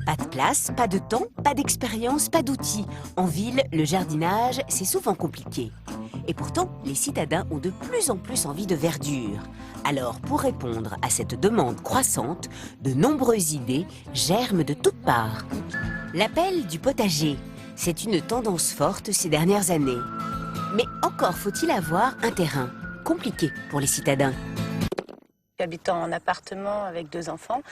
Pas de place, pas de temps, pas d'expérience, pas d'outils. En ville, le jardinage, c'est souvent compliqué. Et pourtant, les citadins ont de plus en plus envie de verdure. Alors, pour répondre à cette demande croissante, de nombreuses idées germent de toutes parts. L'appel du potager, c'est une tendance forte ces dernières années. Mais encore faut-il avoir un terrain compliqué pour les citadins. Habitant en appartement avec 2 enfants,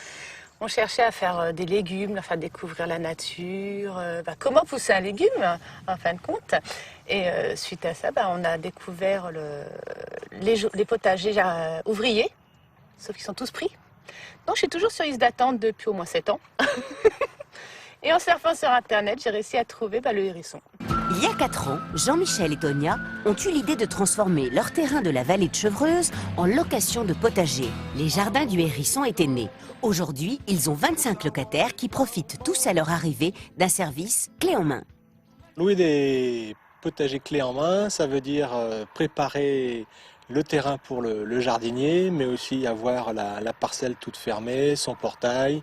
on cherchait à faire des légumes, leur faire découvrir la nature, comment pousser un légume en fin de compte. Et suite à ça, on a découvert les potagers ouvriers, sauf qu'ils sont tous pris. Donc je suis toujours sur liste d'attente depuis au moins 7 ans. Et en surfant sur internet, j'ai réussi à trouver le hérisson. Il y a 4 ans, Jean-Michel et Tonia ont eu l'idée de transformer leur terrain de la vallée de Chevreuse en location de potager. Les jardins du Hérisson étaient nés. Aujourd'hui, ils ont 25 locataires qui profitent tous à leur arrivée d'un service clé en main. Louer des potagers clés en main, ça veut dire préparer le terrain pour le jardinier, mais aussi avoir la parcelle toute fermée, son portail.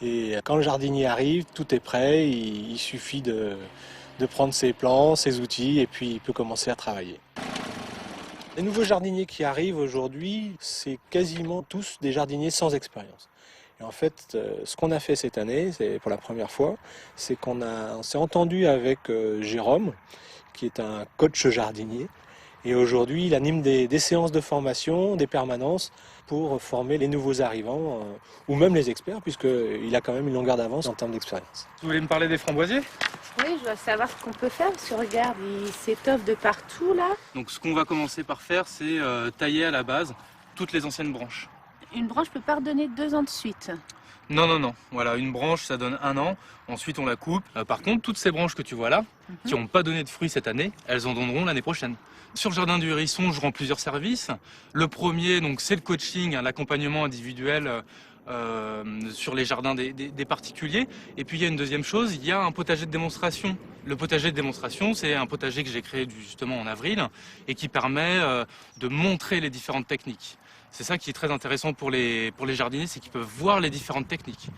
Et quand le jardinier arrive, tout est prêt, il suffit de prendre ses plants, ses outils, et puis il peut commencer à travailler. Les nouveaux jardiniers qui arrivent aujourd'hui, c'est quasiment tous des jardiniers sans expérience. Et en fait, ce qu'on a fait cette année, c'est pour la première fois, c'est qu'on s'est entendu avec Jérôme, qui est un coach jardinier. Et aujourd'hui, il anime des séances de formation, des permanences pour former les nouveaux arrivants, ou même les experts, puisqu'il a quand même une longueur d'avance en termes d'expérience. Vous voulez me parler des framboisiers ? Oui, je dois savoir ce qu'on peut faire. Parce que regarde, ils s'étoffent de partout là. Donc ce qu'on va commencer par faire, c'est tailler à la base toutes les anciennes branches. Une branche peut pas redonner 2 ans de suite. Non. Voilà, une branche, ça donne 1 an. Ensuite, on la coupe. Par contre, toutes ces branches que tu vois là, qui n'ont pas donné de fruits cette année, elles en donneront l'année prochaine. Sur le jardin du Hérisson, je rends plusieurs services. Le premier, donc, c'est le coaching, l'accompagnement individuel sur les jardins des particuliers. Et puis, il y a une deuxième chose, il y a un potager de démonstration. Le potager de démonstration, c'est un potager que j'ai créé justement en avril et qui permet de montrer les différentes techniques. C'est ça qui est très intéressant pour les jardiniers, c'est qu'ils peuvent voir les différentes techniques.